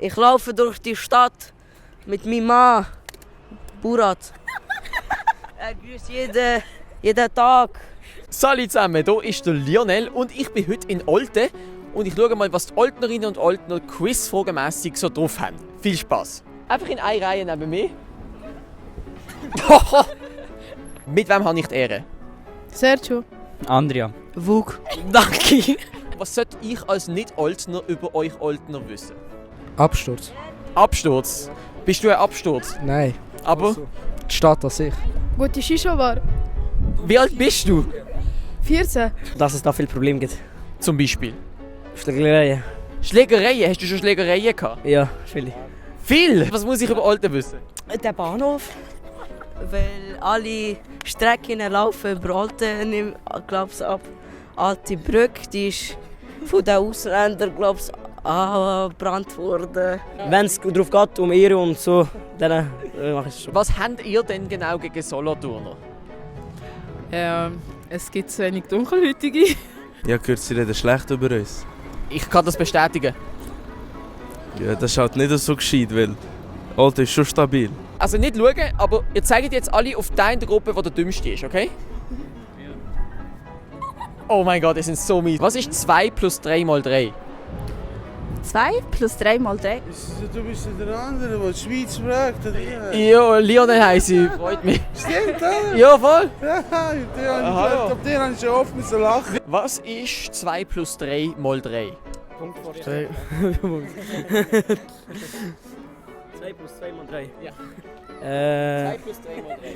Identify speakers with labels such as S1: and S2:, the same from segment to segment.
S1: Ich laufe durch die Stadt mit meinem Mann, Burat. Er grüßt jeden Tag.
S2: Salut zusammen, hier ist der Lionel und ich bin heute in Olten und ich schaue mal, was die Oltnerinnen und Oltner quizfragemässig so drauf haben. Viel Spaß. Einfach in eine Reihe neben mir. Mit wem habe ich die Ehre?
S3: Sergio.
S4: Andrea.
S1: Vuk.
S2: Danke. Was sollte ich als Nicht-Oltner über euch Oltner wissen?
S5: Absturz?
S2: Absturz. Bist du ein Absturz?
S5: Nein.
S2: Aber
S5: Die Stadt an sich.
S3: Gute Shisha-Bar.
S2: wie alt bist du?
S3: 14.
S4: Dass es da viele Probleme gibt.
S2: Zum Beispiel.
S4: Schlägereien.
S2: Schlägereien. Hast du schon Schlägereien gehabt?
S4: Ja, viele.
S2: Viel. Was muss ich über Olten wissen?
S1: Der Bahnhof. Weil alle Strecken laufen über Olten, glaub's ab. Alte Brücke, die ist von den Ausländern, glaub's, angebrannt worden.
S4: Wenn es darauf geht, um Ehre und so, dann mache ich es schon.
S2: Was habt ihr denn genau gegen Solothurner?
S3: Es gibt zu wenig Dunkelhäutige.
S6: Ja, gehört sie reden schlecht über uns.
S2: Ich kann das bestätigen.
S6: Ja, das ist halt nicht so gescheit, weil Alter ist schon stabil.
S2: Also nicht schauen, aber ihr zeigt jetzt alle auf die in der Gruppe, die der dümmste ist, okay? Oh mein Gott, die sind so mies. Was ist 2 plus 3 mal 3?
S7: 2 plus 3 mal 3.
S8: Du bist ja der andere, der die Schweiz fragt, oder?
S2: Ja, Lionel heisst sie, freut mich.
S8: Stimmt, oder?
S2: Ja, voll.
S8: Ja,
S2: hallo.
S8: auf den habe ich schon oft müssen lachen.
S2: Was ist 2 plus 3 mal 3?
S4: 2 plus 2 mal 3.
S2: Ja.
S4: 2
S2: plus 3 mal 3.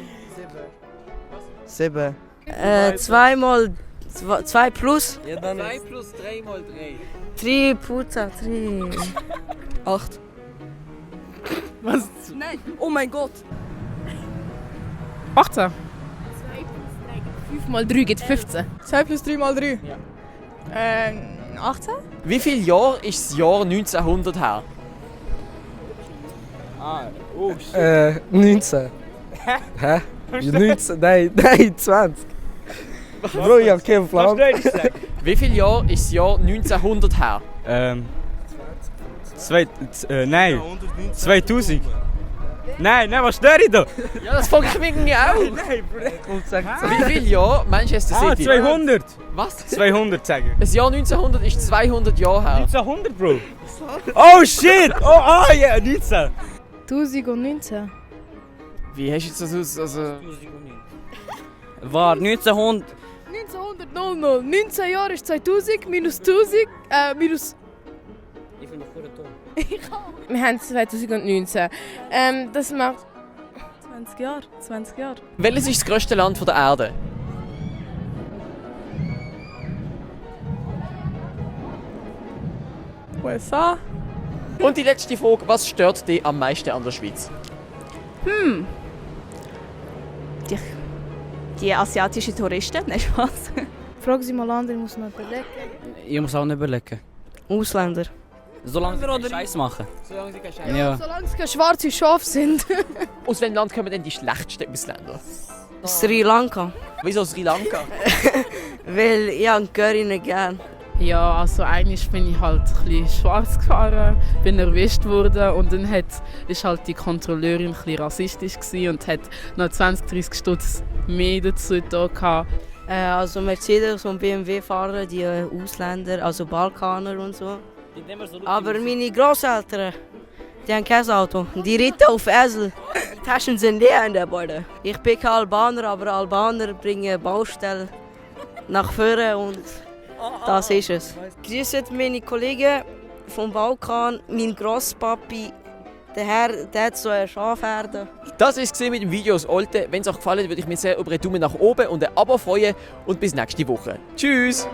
S5: 7.
S1: 2 plus
S4: Ja, dann
S2: 2 plus 3 mal 3.
S1: 3 Puzza, 3. 8.
S3: Was?
S1: Nein, oh mein Gott.
S3: 18. 5 mal 3 gibt 15. 2 plus 3 mal 3.
S7: Ja.
S3: 18?
S2: Wie viele Jahre ist das Jahr 1900 her?
S5: 19. Hä? 19? Nein, 20. Bro, ich hab keinen Plan.
S2: Wie viele Jahre ist das Jahr 1900 her?
S4: Nein. 2000. Nein, was stört ich da?
S2: Ja, das frage ich mich irgendwie auch. Wie viele Jahre Manchester City?
S4: 200.
S2: Was?
S4: 200 sagen.
S2: Das Jahr 1900 ist 200 Jahre her.
S4: 1900, Bro. Oh shit! Oh, ja, 19.
S3: 1019.
S2: Wie hast du jetzt das aus? Also
S4: War 1900.
S3: 1900, 00. 19 Jahre ist 2000, minus 1000, minus...
S4: Ich bin noch vor der Ton.
S3: Wir haben 2019. Das macht... 20 Jahre. 20 Jahre.
S2: welches ist das grösste Land der Erde?
S3: USA.
S2: Und die letzte Frage, was stört dich am meisten an der Schweiz?
S7: Die asiatischen Touristen, nein, Spaß.
S3: Frag sie mal an, ich muss noch überlegen.
S4: Ich muss auch nicht überlegen.
S1: Ausländer.
S4: Solange wir Scheiß machen.
S2: Solange sie keine
S4: Ja.
S3: Solange es keine schwarze Schafe sind.
S2: Aus welchem Land kommen denn die schlechtesten Ausländer?
S1: Sri Lanka.
S2: Wieso Sri Lanka?
S1: Weil ich habe Curry nicht gern.
S3: Ja, also eigentlich bin ich halt ein bisschen schwarz gefahren, bin erwischt worden und dann ist halt die Kontrolleurin ein bisschen rassistisch gewesen und hat noch 20-30 Stutz mehr dazu da gehabt.
S1: Also Mercedes und BMW fahren die Ausländer, also Balkaner und so. Aber meine Großeltern, die haben kein Auto. Die reiten auf Esel. Die Taschen sind leer in der Beute. Ich bin kein Albaner, aber Albaner bringen Baustellen nach vorne und das ist es. Grüßt meine Kollegen vom Balkan, mein Grosspapi, der Herr, der hat so eine Schafherde.
S2: Das war es mit dem Video aus Olten. Wenn es euch gefallen hat, würde ich mich sehr über einen Daumen nach oben und ein Abo freuen. Und bis nächste Woche. Tschüss!